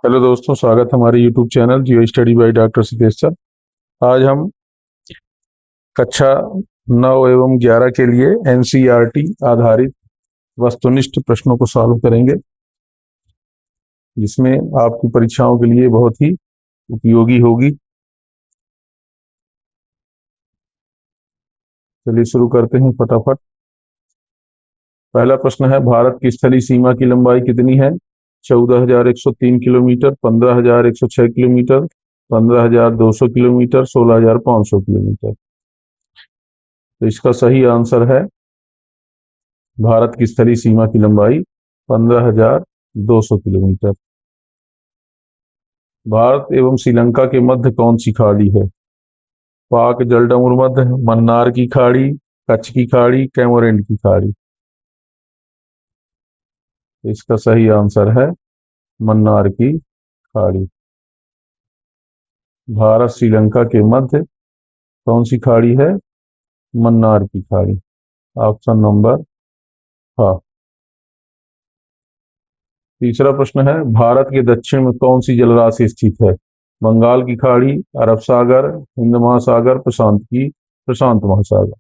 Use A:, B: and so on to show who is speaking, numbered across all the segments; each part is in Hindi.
A: हेलो दोस्तों, स्वागत है हमारे YouTube channel Jio study by doctor Siddhesh sir. आज हम कक्षा 9 एवं 11 के लिए एनसीईआरटी आधारित वस्तुनिष्ठ प्रश्नों को सॉल्व करेंगे, जिसमें आपकी परीक्षाओं के लिए बहुत ही उपयोगी होगी। चलिए शुरू करते हैं फटाफट। पहला प्रश्न है, भारत की स्थलीय सीमा की लंबाई कितनी है? 14,103 किलोमीटर, 15,106 किलोमीटर, 15,200 किलोमीटर, 16,500 किलोमीटर। तो इसका सही आंसर है भारत की स्थलीय सीमा की लंबाई 15,200 किलोमीटर। भारत एवं श्रीलंका के मध्य कौन सी खाड़ी है? पाक जलडमरू मध्य, मन्नार की खाड़ी, कच्छ की खाड़ी, कैमोरिन की खाड़ी। इसका सही आंसर है मन्नार की खाड़ी। भारत श्रीलंका के मध्य कौन सी खाड़ी है? मन्नार की खाड़ी। ऑप्शन नंबर हाँ। तीसरा प्रश्न है, भारत के दक्षिण में कौन सी जलराशि स्थित है? बंगाल की खाड़ी, अरब सागर, हिंद महासागर, प्रशांत महासागर।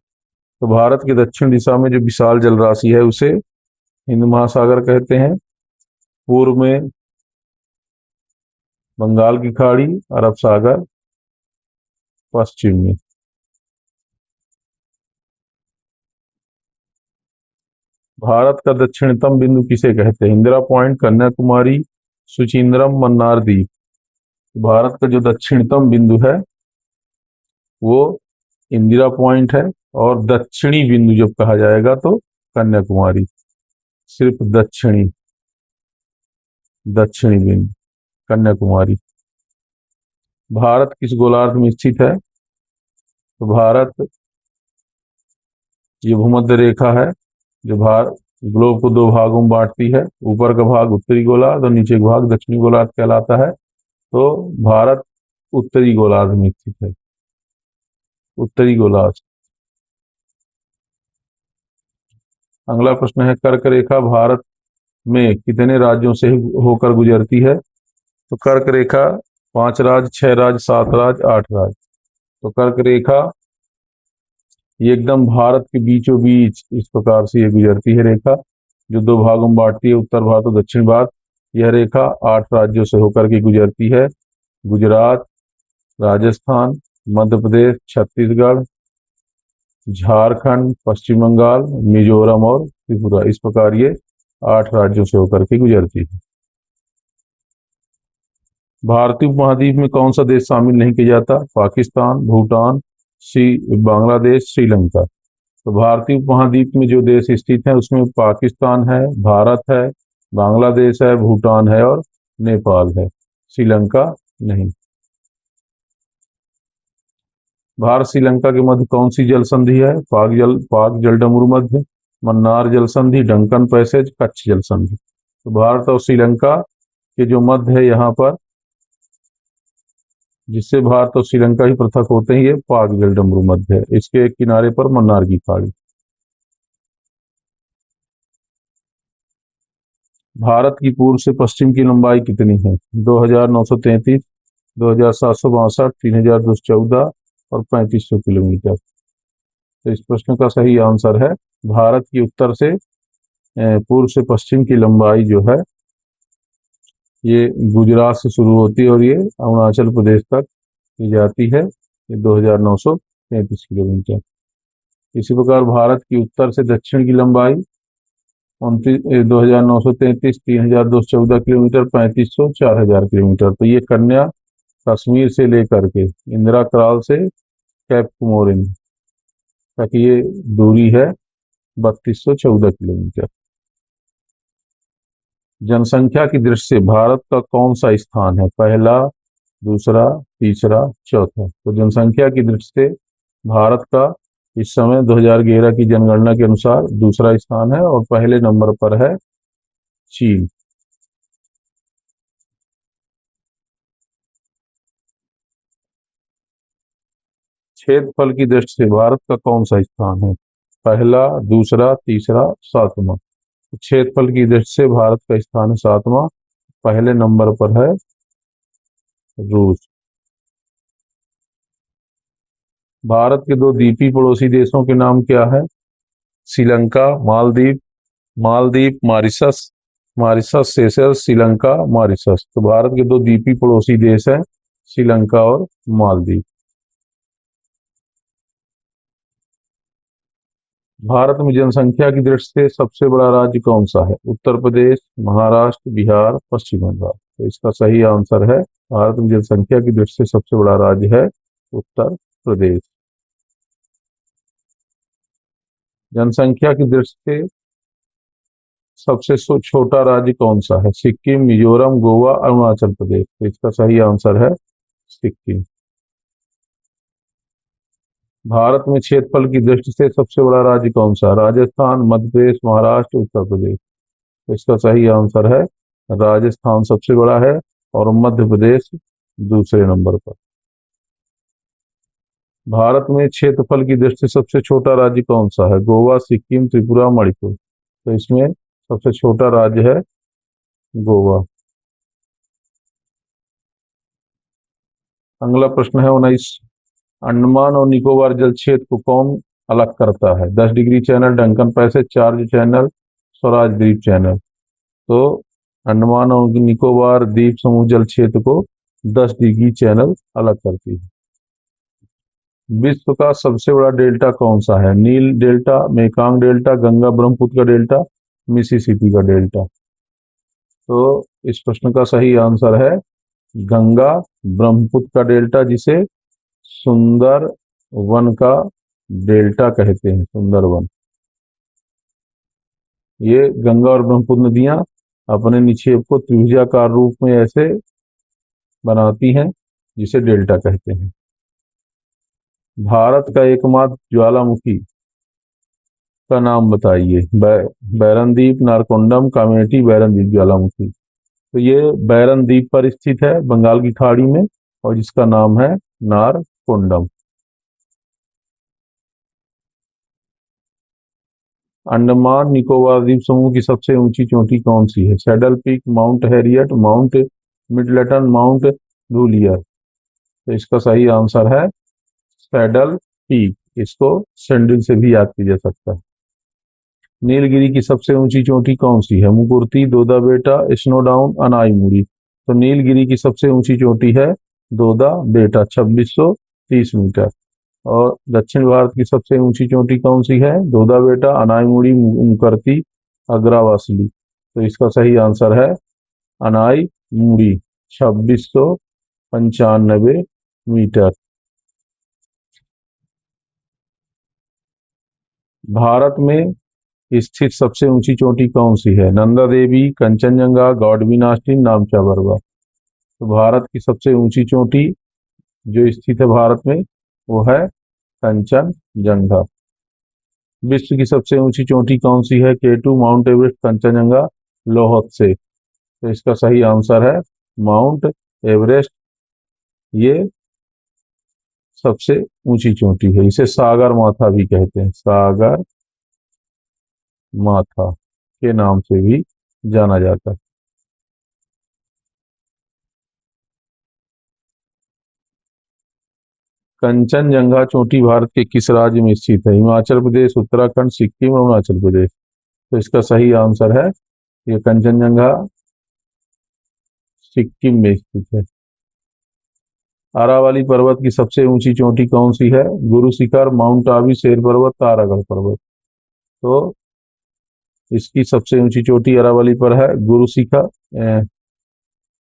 A: तो भारत के दक्षिण दिशा में जो विशाल जलराशि है उसे हिंद महासागर कहते हैं। पूर्व में बंगाल की खाड़ी, अरब सागर, पश्चिम में। भारत का दक्षिणतम बिंदु किसे कहते हैं? इंदिरा पॉइंट, कन्याकुमारी, सुचिंद्रम, मन्नार द्वीप। भारत का जो दक्षिणतम बिंदु है वो इंदिरा पॉइंट है, और दक्षिणी बिंदु जब कहा जाएगा तो कन्याकुमारी। सिर्फ दक्षिणी दक्षिणी बिंदु कन्याकुमारी। भारत किस गोलार्ध में स्थित है? तो भारत, ये भूमध्य रेखा है जो भारत ग्लोब को दो भागों में बांटती है। ऊपर का भाग उत्तरी गोलार्ध और नीचे का भाग दक्षिणी गोलार्ध कहलाता है। तो भारत उत्तरी गोलार्ध में स्थित है। उत्तरी गोलार्ध। अगला प्रश्न है, कर्क रेखा भारत में कितने राज्यों से होकर गुजरती है? तो कर्क रेखा 5 राज्य, 6 राज्य, 7 राज्य, 8 राज्य। तो कर्क रेखा ये एकदम भारत के बीचों बीच इस प्रकार से ये गुजरती है रेखा, जो दो भागों में बांटती है, उत्तर भारत और दक्षिण भारत। यह रेखा 8 राज्यों से होकर के गुजरती है। गुजरात, राजस्थान, मध्य प्रदेश, छत्तीसगढ़, झारखंड, पश्चिम बंगाल, मिजोरम और त्रिपुरा। इस प्रकार ये 8 राज्यों से होकर के गुजरती है। भारतीय उपमहाद्वीप में कौन सा देश शामिल नहीं किया जाता? पाकिस्तान, भूटान, बांग्लादेश, श्रीलंका। तो भारतीय उपमहाद्वीप में जो देश स्थित है उसमें पाकिस्तान है, भारत है, बांग्लादेश है, भूटान है और नेपाल है। श्रीलंका नहीं। भारत श्रीलंका के मध्य कौन सी जल संधि है? पाक जलडमरू मध्य, मन्नार जल संधि, डंकन पैसेज, कच्छ जल संधि। तो भारत और श्रीलंका के जो मध्य है यहाँ पर, जिससे भारत और श्रीलंका ही पृथक होते हैं, ये पाक जलडमरू मध्य है। इसके एक किनारे पर मन्नार की खाड़ी। भारत की पूर्व से पश्चिम की लंबाई कितनी है? 2,933, 2,762, 3,214 और 3,500 किलोमीटर। तो इस प्रश्न का सही आंसर है, भारत की उत्तर से पूर्व से पश्चिम की लंबाई जो है ये गुजरात से शुरू होती है और ये अरुणाचल प्रदेश तक की जाती है। ये 2,933 किलोमीटर। इसी प्रकार भारत की उत्तर से दक्षिण की लंबाई 2,933, 3,214 किलोमीटर, 3,500, 4,000 किलोमीटर। तो ये कन्या कश्मीर से लेकर के इंदिरा कराल से कैप कुमोरिन तक ये दूरी है 3,214 किलोमीटर। जनसंख्या की दृष्टि से भारत का कौन सा स्थान है? पहला, दूसरा, तीसरा, चौथा। तो जनसंख्या की दृष्टि से भारत का इस समय 2011 की जनगणना के अनुसार दूसरा स्थान है और पहले नंबर पर है चीन। क्षेत्रफल की दृष्टि से भारत का कौन सा स्थान है? पहला, दूसरा, तीसरा, सातवां। क्षेत्रफल की दृष्टि से भारत का स्थान है सातवां। पहले नंबर पर है रूस। भारत के दो द्वीपी पड़ोसी देशों के नाम क्या है? Sri Lanka, Maldives. Maldives, Mauritius. Mauritius, Seychelles, Sri Lanka, Mauritius. तो भारत के दो द्वीपी पड़ोसी देश हैं, श्रीलंका और मालदीव। भारत में जनसंख्या की दृष्टि से सबसे बड़ा राज्य कौन सा है? उत्तर प्रदेश, महाराष्ट्र, बिहार, पश्चिम बंगाल। तो इसका सही आंसर है, भारत में जनसंख्या की दृष्टि से सबसे बड़ा राज्य है उत्तर प्रदेश। जनसंख्या की दृष्टि से सबसे छोटा राज्य कौन सा है? सिक्किम, मिजोरम, गोवा, अरुणाचल प्रदेश। तो इसका सही आंसर है सिक्किम। भारत में क्षेत्रफल की दृष्टि से सबसे बड़ा राज्य कौन सा है? राजस्थान, मध्य प्रदेश, महाराष्ट्र, उत्तर प्रदेश। तो इसका सही आंसर है राजस्थान सबसे बड़ा है और मध्य प्रदेश दूसरे नंबर पर। भारत में क्षेत्रफल की दृष्टि से सबसे छोटा राज्य कौन सा है? गोवा, सिक्किम, त्रिपुरा, मणिपुर। तो इसमें सबसे छोटा राज्य है गोवा। अगला प्रश्न है 19। अंडमान और निकोबार जल क्षेत्र को कौन अलग करता है? 10 degree channel, Duncan passage, charge channel, Swaraj द्वीप चैनल। तो अंडमान और निकोबार द्वीप समूह जल क्षेत्र को 10 डिग्री चैनल अलग करती है। विश्व का सबसे बड़ा डेल्टा कौन सा है? Nile delta, Mekong delta, Ganga Brahmaputra का डेल्टा, मिसिसिपी का डेल्टा। तो इस प्रश्न का सही आंसर है गंगा ब्रह्मपुत्र का डेल्टा, जिसे सुंदर वन का डेल्टा कहते हैं, सुंदर वन। ये गंगा और ब्रह्मपुत्र नदियां अपने निक्षेप को त्रिभुजाकार रूप में ऐसे बनाती हैं, जिसे डेल्टा कहते हैं। भारत का एकमात्र ज्वालामुखी का नाम बताइए। बैरनदीप, नारकोंडम, कामेटी, बैरनदीप ज्वालामुखी। तो ये बैरनदीप पर स्थित है, बंगाल की खाड़ी में, और जिसका नाम है नारकोंडम। अंडमान निकोबार द्वीप समूह की सबसे ऊंची चोटी कौन सी है? Saddle peak, mount Harriet, mount Middleton, mount लूलियर। तो इसका सही आंसर है सैडल पीक। इसको सैंडल से भी याद किया जा सकता है। नीलगिरी की सबसे ऊंची चोटी कौन सी है? मुकुर्ती, दोदा बेटा, स्नोडाउन, अनाई मुड़ी। तो नीलगिरी की सबसे ऊंची चोटी है दोदा बेटा, 2630 मीटर। और दक्षिण भारत की सबसे ऊंची चोटी कौन सी है? दोदा बेटा, अनाई मुड़ी, मुकरती, अग्रावासली। तो इसका सही आंसर है अनाई मुड़ी, 2695 मीटर। भारत में स्थित सबसे ऊंची चोटी कौन सी है? नंदा देवी, कंचनजंगा, गॉडविन ऑस्टिन, नामचा पर्वत। तो भारत की सबसे ऊंची चोटी जो स्थित है भारत में, वो है कंचनजंगा। विश्व की सबसे ऊंची चोटी कौन सी है? केटू, माउंट एवरेस्ट, कंचनजंगा, लोहत्से। तो इसका सही आंसर है माउंट एवरेस्ट। ये सबसे ऊंची चोटी है, इसे सागर माथा भी कहते हैं, सागर माथा के नाम से भी जाना जाता है। कंचनजंगा चोटी भारत के किस राज्य में स्थित है? हिमाचल प्रदेश, उत्तराखंड, सिक्किम, अरुणाचल प्रदेश। तो इसका सही आंसर है ये कंचनजंगा सिक्किम में स्थित है। अरावली पर्वत की सबसे ऊंची चोटी कौन सी है? गुरु शिखर, माउंट आबू, शेर पर्वत, तारागढ़ पर्वत। तो इसकी सबसे ऊंची चोटी अरावली पर है गुरु शिखर,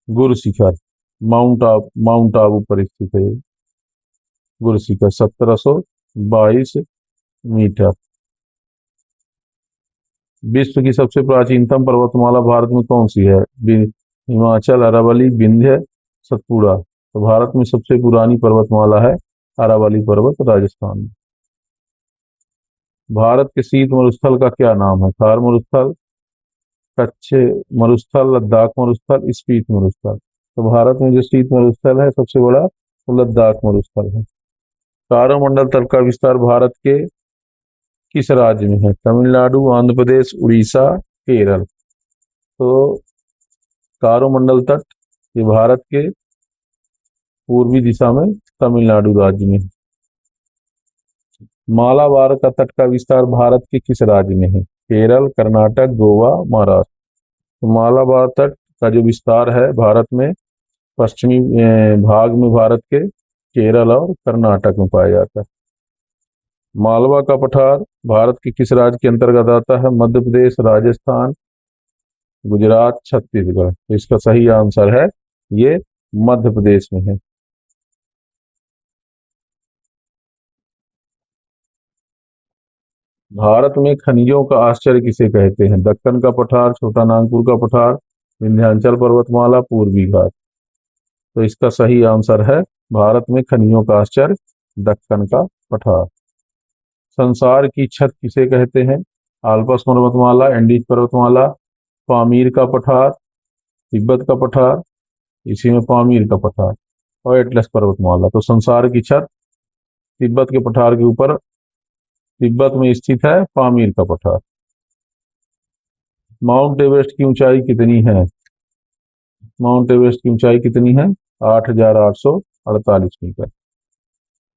A: गुरु शिखर, माउंट आबू पर स्थित है गुरु शिखर, 1722 मीटर। विश्व की सबसे प्राचीनतम पर्वतमाला भारत में कौन सी है? हिमाचल, अरावली, विंध्य, सतपुड़ा। तो भारत में सबसे पुरानी पर्वतमाला है अरावली पर्वत, राजस्थान में। भारत के शीत मरुस्थल का क्या नाम है? थार मरुस्थल, कच्छ मरुस्थल, लद्दाख मरुस्थल, स्पीति मरुस्थल। तो भारत में जो शीत मरुस्थल है सबसे बड़ा, वो लद्दाख मरुस्थल है। तारामंडल तल का विस्तार भारत के किस राज्य में है? तमिलनाडु, आंध्र प्रदेश, उड़ीसा, केरल। तो कारोमंडल तट, ये भारत के पूर्वी दिशा में तमिलनाडु राज्य में। मालाबार का तट का विस्तार भारत के किस राज्य में है? केरल, कर्नाटक, गोवा, महाराष्ट्र। तो मालाबार तट का जो विस्तार है भारत में पश्चिमी भाग में भारत के केरल और कर्नाटक में पाया जाता है। मालवा का पठार भारत के किस राज्य के अंतर्गत आता है? मध्य प्रदेश, राजस्थान, गुजरात, छत्तीसगढ़। तो इसका सही आंसर है ये मध्य प्रदेश में है। भारत में खनिजों का आश्चर्य किसे कहते हैं? दक्कन का पठार, छोटा नागपुर का पठार, विंध्याचल पर्वतमाला, पूर्वी घाट। तो इसका सही आंसर है भारत में खनिजों का आश्चर्य दक्कन का पठार। संसार की छत किसे कहते हैं? आल्पस पर्वतमाला, एंडीज पर्वतमाला, पामीर का पठार, तिब्बत का पठार, इसी में पामीर का पठार और एटलस पर्वतमाला। तो संसार की छत तिब्बत के पठार के ऊपर तिब्बत में स्थित है पामीर का पठार। माउंट एवरेस्ट की ऊंचाई कितनी है? माउंट एवरेस्ट की ऊंचाई कितनी है? 8,848 मीटर।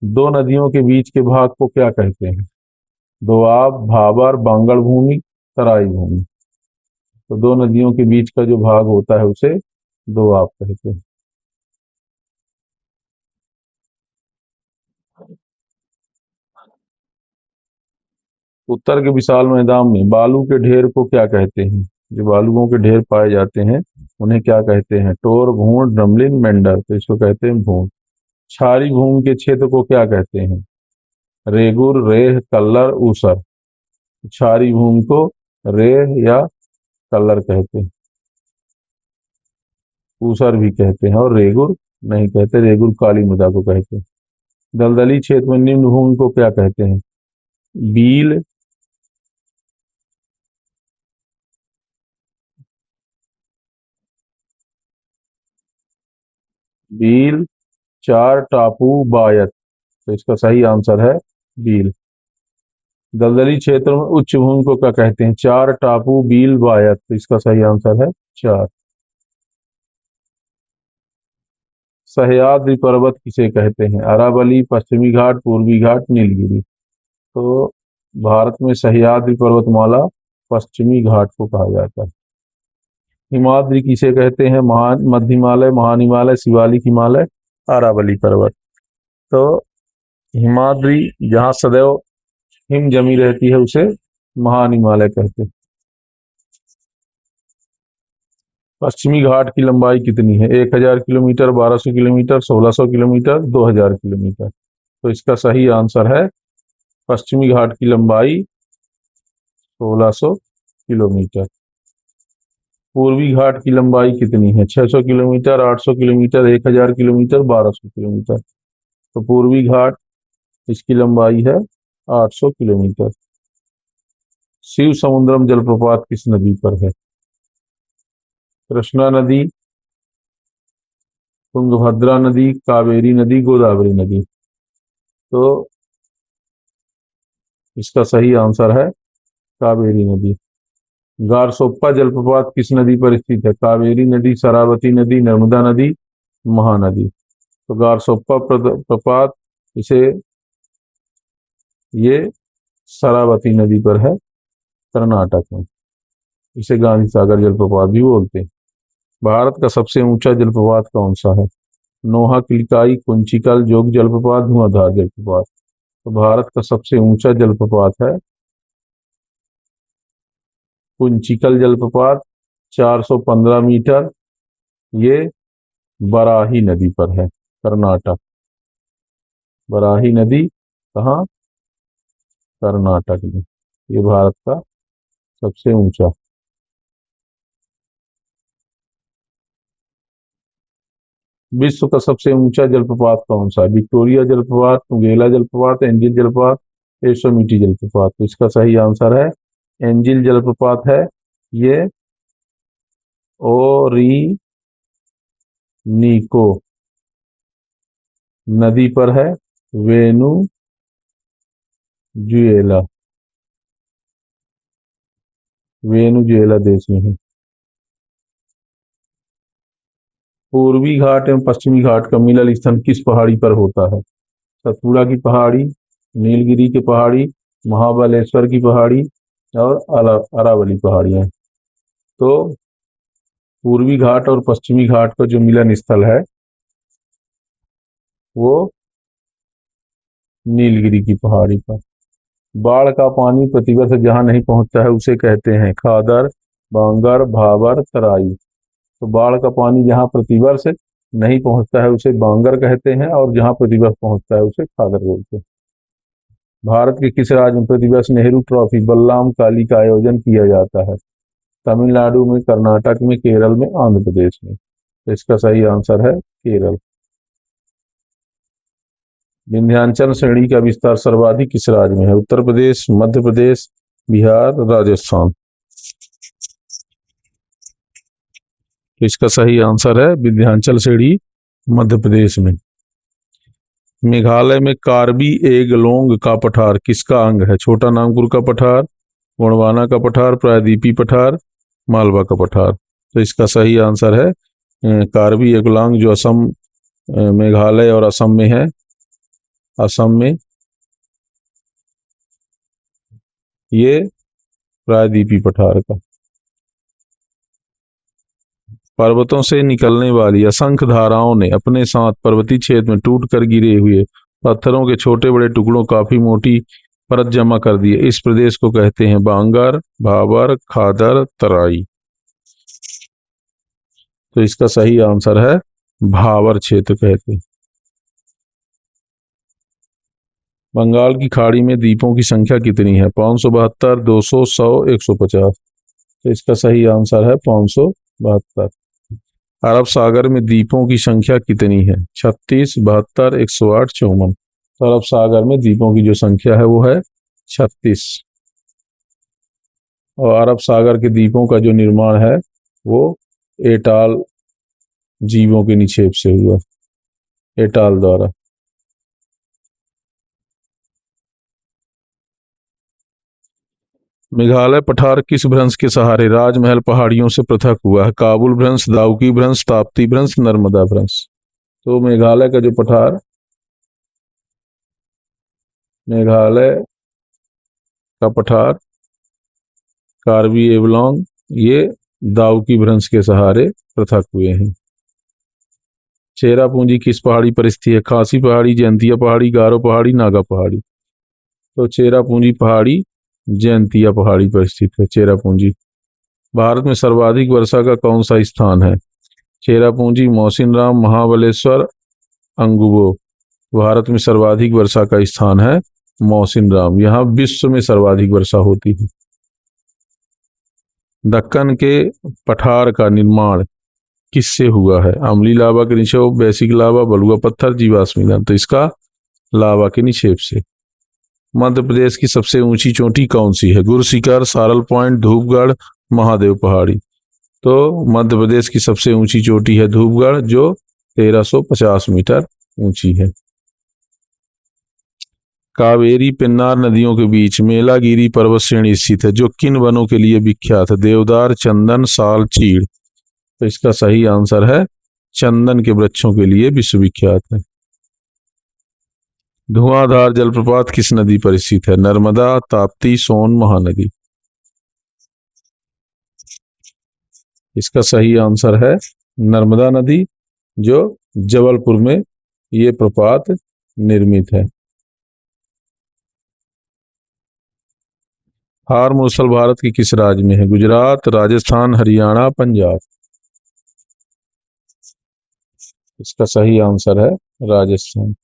A: दो नदियों के बीच के भाग को क्या कहते हैं? दोआब, भाबर, बांगड़ भूमि, तराई भूमि। तो दो नदियों के बीच का जो भाग होता है उसे दोआब कहते हैं। उत्तर के विशाल मैदान में बालू के ढेर को क्या कहते हैं? जो बालुओं के ढेर पाए जाते हैं उन्हें क्या कहते हैं? टोर, भूण, ड्रमलिन, मेंढर। तो इसको कहते हैं भूण। क्षारी भूमि के क्षेत्र को क्या कहते हैं? रेगुर, रेह, कल्लर, ऊसर। क्षारी भूमि को रेह या कल्लर कहते हैं, ऊसर भी कहते हैं और रेगुर नहीं कहते। रेगुर काली मृदा को कहते हैं। दलदली क्षेत्र में निम्न भूमि को क्या कहते हैं? बील, बील, चार, टापू, बायत। तो इसका सही आंसर है बील। दलदली क्षेत्र में उच्च भूमि को क्या कहते हैं? चार, टापू, बील, बायत। तो इसका सही आंसर है चार। सह्याद्री पर्वत किसे कहते हैं? अरावली, पश्चिमी घाट, पूर्वी घाट, नीलगिरी। तो भारत में सह्याद्री पर्वतमाला पश्चिमी घाट को कहा जाता है। हिमाद्री किसे कहते हैं? महान मध्य हिमालय, महान हिमालय, शिवालिक हिमालय, अरावली पर्वत। तो हिमाद्री जहाँ सदैव हिम जमी रहती है उसे महान हिमालय कहते हैं। पश्चिमी घाट की लंबाई कितनी है? 1,000 किलोमीटर, 1,200 किलोमीटर, 1,600 किलोमीटर, 2,000 किलोमीटर। तो इसका सही आंसर है पश्चिमी घाट की लंबाई 1,600 किलोमीटर। पूर्वी घाट की लंबाई कितनी है? 600 किलोमीटर, 800 किलोमीटर, 1,000 किलोमीटर, 1,200 किलोमीटर। तो पूर्वी घाट इसकी लंबाई है 800 किलोमीटर। शिव समुद्रम जलप्रपात किस नदी पर है? कृष्णा नदी, तुंगभद्रा नदी, कावेरी नदी, गोदावरी नदी। तो इसका सही आंसर है कावेरी नदी। गारसोप्पा जलप्रपात किस नदी पर स्थित है? कावेरी नदी, शरावती नदी, नर्मदा नदी, महानदी। तो गारसोप्पा प्रपात इसे ये शरावती नदी पर है कर्नाटक में। इसे गांधी सागर जलप्रपात भी बोलते हैं। भारत का सबसे ऊंचा जलप्रपात कौन सा है? नोहा, किलकाई, कुंचिकल, जोग जलप्रपात, धुआंधार जलप्रपात। तो भारत का सबसे ऊंचा जलप्रपात है कुंचिकल जलप्रपात, 415 मीटर। ये बराही नदी पर है, कर्नाटक। बराही नदी कहाँ? कर्नाटक में। ये भारत का सबसे ऊंचा। विश्व का सबसे ऊंचा जलप्रपात कौन सा है? विक्टोरिया जलप्रपात, तुंगेला जलप्रपात, एंजिल जलप्रपात, एस्टोमिटी जलप्रपात। तो इसका सही आंसर है एंजिल जलप्रपात है। ये ओरिनीको नदी पर है, वेनुजुएला, वेनुजुएला देश में है। पूर्वी घाट एवं पश्चिमी घाट का मिलन स्थल किस पहाड़ी पर होता है? सतपुड़ा की पहाड़ी, नीलगिरी की पहाड़ी, महाबलेश्वर की पहाड़ी और अरावली पहाड़ियां। तो पूर्वी घाट और पश्चिमी घाट का जो मिलन स्थल है वो नीलगिरी की पहाड़ी पर। बाढ़ का पानी प्रतिवर्ष जहां नहीं पहुंचता है उसे कहते हैं खादर, बांगर, भाबर, तराई। तो बाढ़ का पानी जहां प्रतिवर्ष नहीं पहुंचता है उसे बांगर कहते हैं, और जहां प्रतिवर्ष पहुंचता है उसे खादर बोलते हैं। भारत के किस राज्य में प्रतिवर्ष नेहरू ट्रॉफी बल्लाम काली का आयोजन किया जाता है? तमिलनाडु में, कर्नाटक में, केरल में, आंध्र प्रदेश में। तो इसका सही आंसर है केरल। विंध्याचल श्रेणी का विस्तार सर्वाधिक किस राज्य में है? उत्तर प्रदेश, मध्य प्रदेश, बिहार, राजस्थान। तो इसका सही आंसर है विंध्याचल श्रेणी मध्य प्रदेश में। मेघालय में कार्बी एंगलोंग का पठार किसका अंग है? छोटा नागपुर का पठार, गोंडवाना का पठार, प्रायद्वीपीय पठार, मालवा का पठार। तो इसका सही आंसर है कार्बी एंगलोंग, जो असम, मेघालय और असम में है। असम में ये प्रायद्वीपीय पठार का। पर्वतों से निकलने वाली असंख्य धाराओं ने अपने साथ पर्वतीय क्षेत्र में टूट कर गिरे हुए पत्थरों के छोटे बड़े टुकड़ों काफी मोटी परत जमा कर दी है। इस प्रदेश को कहते हैं बांगर, भाबर, खादर, तराई। तो इसका सही आंसर है भाबर क्षेत्र कहते हैं। बंगाल की खाड़ी में द्वीपों की संख्या कितनी है? 572, 200, 100, 150। तो इसका सही आंसर है 572। अरब सागर में द्वीपों की संख्या कितनी है? 36, 72, 108, 54। तो अरब सागर में द्वीपों की जो संख्या है वो है 36। और अरब सागर के द्वीपों का जो निर्माण है वो एटाल जीवों के निक्षेप से हुआ, एटाल द्वारा। मेघालय पठार किस भ्रंश के सहारे राजमहल पहाड़ियों से पृथक हुआ है? काबुल भ्रंश, दाउकी भ्रंश, ताप्ती भ्रंश, नर्मदा भ्रंश। तो मेघालय का जो पठार, मेघालय का पठार कार्बी एंगलोंग, ये दाउकी भ्रंश के सहारे पृथक हुए हैं। चेरापूंजी किस पहाड़ी पर स्थित है? खासी पहाड़ी, जयंतिया पहाड़ी, गारो पहाड़ी, नागा पहाड़ी। तो चेरापूंजी पहाड़ी जयंतिया पहाड़ी पर स्थित है चेरापूंजी। भारत में सर्वाधिक वर्षा का कौन सा स्थान है? चेरापूंजी, मौसिनराम, महाबलेश्वर, अंगुबो। भारत में सर्वाधिक वर्षा का स्थान है मौसिनराम। यहाँ विश्व में सर्वाधिक वर्षा होती है। दक्कन के पठार का निर्माण किससे हुआ है? अम्लीय लावा के निक्षेप, बेसिक लावा, बलुआ पत्थर, जीवाश्म ईंधन। तो इसका लावा के निक्षेप से। मध्य प्रदेश की सबसे ऊंची चोटी कौन सी है? गुरशिखर, सारल पॉइंट, धूपगढ़, महादेव पहाड़ी। तो मध्य प्रदेश की सबसे ऊंची चोटी है धूपगढ़, जो 1350 मीटर ऊंची है। कावेरी पिन्नार नदियों के बीच मेलागिरी पर्वत श्रेणी स्थित है, जो किन वनों के लिए विख्यात है? देवदार, चंदन, साल, चीड़। तो इसका सही आंसर है चंदन के वृक्षों के लिए विश्वविख्यात है। धुआंधार जलप्रपात किस नदी पर स्थित है? नर्मदा, ताप्ती, सोन, महानदी। इसका सही आंसर है नर्मदा नदी, जो जबलपुर में ये प्रपात निर्मित है। हार मूसल भारत के किस राज्य में है? गुजरात, राजस्थान, हरियाणा, पंजाब। इसका सही आंसर है राजस्थान।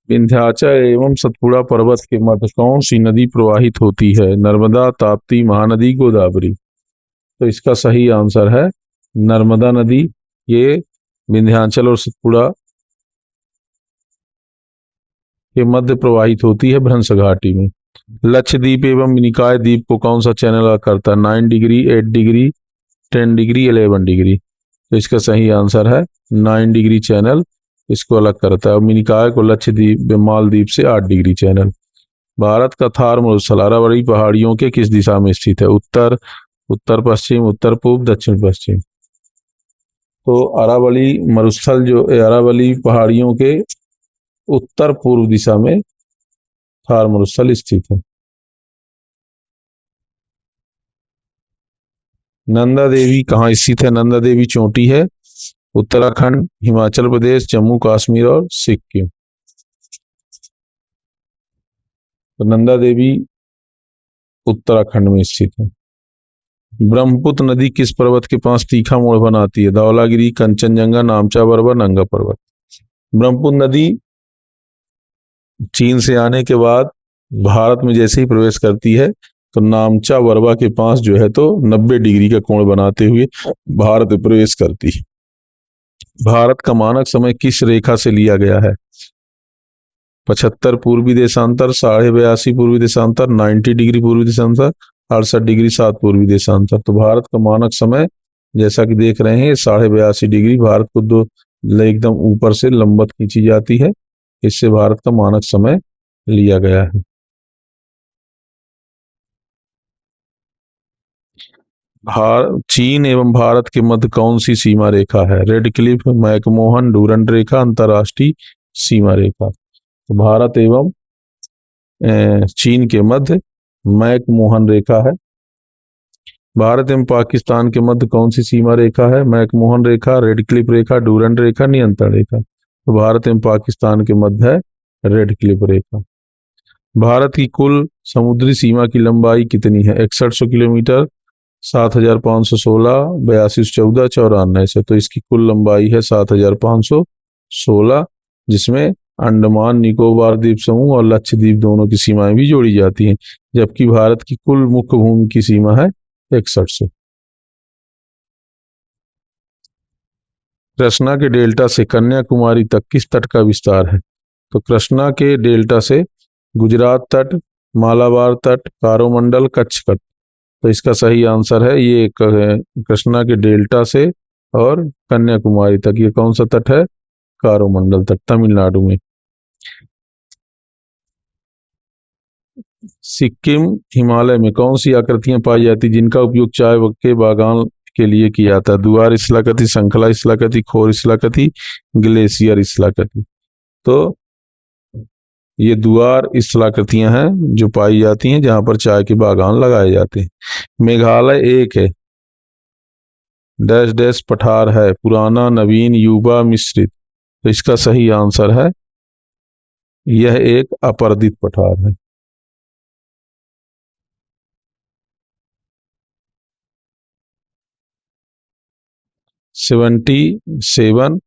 A: विंध्याचल एवं सतपुड़ा पर्वत के मध्य कौन सी नदी प्रवाहित होती है? नर्मदा, ताप्ती, महानदी, गोदावरी। तो इसका सही आंसर है नर्मदा नदी। ये विंध्याचल और सतपुड़ा के मध्य प्रवाहित होती है भ्रंश घाटी में। लक्षद्वीप एवं मिनिकॉय द्वीप को कौन सा चैनल अलग करता है? 9 डिग्री, 8 डिग्री, 10 डिग्री, 11 डिग्री। तो इसका सही आंसर है 9 डिग्री चैनल इसको अलग करता है, और मिनिकॉय को लक्षद्वीप मालदीप से 8 डिग्री चैनल। भारत का थार मरुस्थल अरावली पहाड़ियों के किस दिशा में स्थित है? उत्तर, उत्तर पश्चिम, उत्तर पूर्व, दक्षिण पश्चिम। तो अरावली मरुस्थल जो अरावली पहाड़ियों के उत्तर पूर्व दिशा में थार मरुस्थल स्थित है। नंदा देवी कहाँ स्थित है? नंदा देवी चोटी है उत्तराखंड, हिमाचल प्रदेश, जम्मू कश्मीर और सिक्किम। तो नंदा देवी उत्तराखंड में स्थित है। ब्रह्मपुत्र नदी किस पर्वत के पास तीखा मोड़ बनाती है? धौलागिरी, कंचनजंगा, नामचा पर्वत, नंगा पर्वत। ब्रह्मपुत्र नदी चीन से आने के बाद भारत में जैसे ही प्रवेश करती है तो नामचा वर्वा के पास जो है तो 90 डिग्री का कोण बनाते हुए भारत में प्रवेश करती है। भारत का मानक समय किस रेखा से लिया गया है? 75 पूर्वी देशांतर, 82.5 पूर्वी देशांतर, 90 डिग्री पूर्वी देशांतर, 68 डिग्री 7 पूर्वी देशांतर। तो भारत का मानक समय जैसा कि देख रहे हैं 82.5 डिग्री भारत को दो एकदम ऊपर से लंबवत खींची जाती है, इससे भारत का मानक समय लिया गया है। चीन एवं भारत के मध्य कौन सी सीमा रेखा है? रेड क्लिफ, मैकमोहन, डूरंड रेखा, अंतरराष्ट्रीय सीमा रेखा। तो भारत एवं चीन के मध्य मैकमोहन रेखा है। भारत एवं पाकिस्तान के मध्य कौन सी सीमा रेखा है? मैकमोहन रेखा, रेड क्लिफ रेखा, डूरंड रेखा, नियंत्रण रेखा। तो भारत एवं पाकिस्तान के मध्य है रेड क्लिफ रेखा। भारत की कुल समुद्री सीमा की लंबाई कितनी है? 6100 किलोमीटर, 7516, 8214, 9400। तो इसकी कुल लंबाई है 7516, जिसमें अंडमान निकोबार द्वीप समूह और लक्षद्वीप दोनों की सीमाएं भी जोड़ी जाती हैं, जबकि भारत की कुल मुख्य भूमि की सीमा है 6100। कृष्णा के डेल्टा से कन्याकुमारी तक किस तट का विस्तार है? तो कृष्णा के डेल्टा से गुजरात तट, मालाबार तट, कारोमंडल, कच्छ तट। तो इसका सही आंसर है ये कृष्णा के डेल्टा से और कन्याकुमारी तक। ये कौन सा तट है? कारोमंडल तट, तमिलनाडु में। सिक्किम हिमालय में कौन सी आकृतियां पाई जाती जिनका उपयोग चाय के बागान के लिए किया जाता है? द्वार स्थलाकृति, श्रृंखला स्थलाकृति, खोर स्थलाकृति, ग्लेशियर स्थलाकृति। तो ये द्वार स्थलाकृतियां हैं जो पाई जाती हैं जहां पर चाय के बागान लगाए जाते हैं। मेघालय एक है डैश डैश पठार है, पुराना, नवीन, युवा, मिश्रित। तो इसका सही आंसर है यह एक अपर्दित पठार है। सेवेंटी सेवन,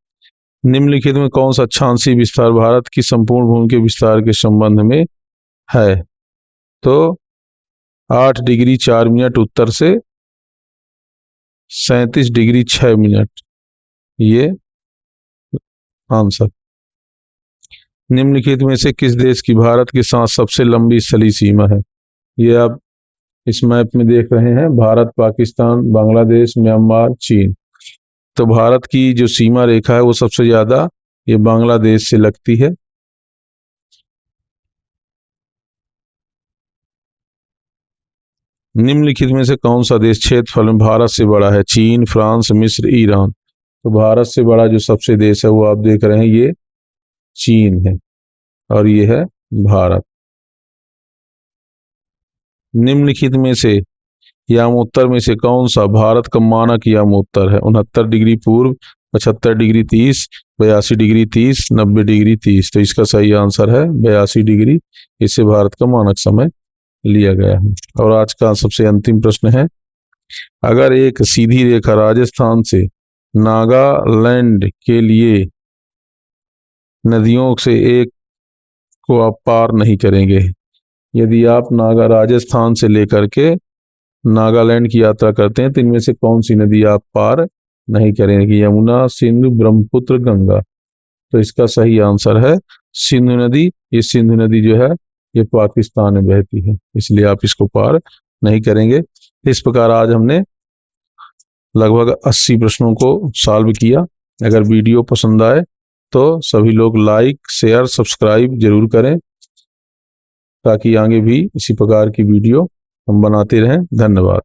A: निम्नलिखित में कौन सा अक्षांशीय विस्तार भारत की संपूर्ण भूमि के विस्तार के संबंध में है? तो 8 डिग्री 4 मिनट उत्तर से 37 डिग्री 6 मिनट, ये आंसर। निम्नलिखित में से किस देश की भारत के साथ सबसे लंबी स्थलीय सीमा है? ये आप इस मैप में देख रहे हैं, भारत, पाकिस्तान, बांग्लादेश, म्यांमार, चीन। तो भारत की जो सीमा रेखा है वो सबसे ज्यादा ये बांग्लादेश से लगती है। निम्नलिखित में से कौन सा देश क्षेत्रफल में भारत से बड़ा है? चीन, फ्रांस, मिस्र, ईरान। तो भारत से बड़ा जो सबसे देश है वो आप देख रहे हैं ये चीन है और ये है भारत। निम्नलिखित में से यामोत्तर में से कौन सा भारत का मानक यामोत्तर है? 69 डिग्री पूर्व, 75 डिग्री 30, 82 डिग्री 30, 90 डिग्री 30। तो इसका सही आंसर है 82 डिग्री। इससे भारत का मानक समय लिया गया है। और आज का सबसे अंतिम प्रश्न है, अगर एक सीधी रेखा राजस्थान से नागालैंड के लिए नदियों से एक को आप पार नहीं करेंगे, यदि आप राजस्थान से लेकर के नागालैंड की यात्रा करते हैं तो इनमें से कौन सी नदी आप पार नहीं करेंगे? यमुना, सिंधु, ब्रह्मपुत्र, गंगा। तो इसका सही आंसर है सिंधु नदी। ये सिंधु नदी जो है ये पाकिस्तान में बहती है, इसलिए आप इसको पार नहीं करेंगे। इस प्रकार आज हमने लगभग 80 प्रश्नों को सॉल्व किया। अगर वीडियो पसंद आए तो सभी लोग लाइक, शेयर, सब्सक्राइब जरूर करें। ताकि आगे भी इसी प्रकार की वीडियो हम बनाते रहें। धन्यवाद।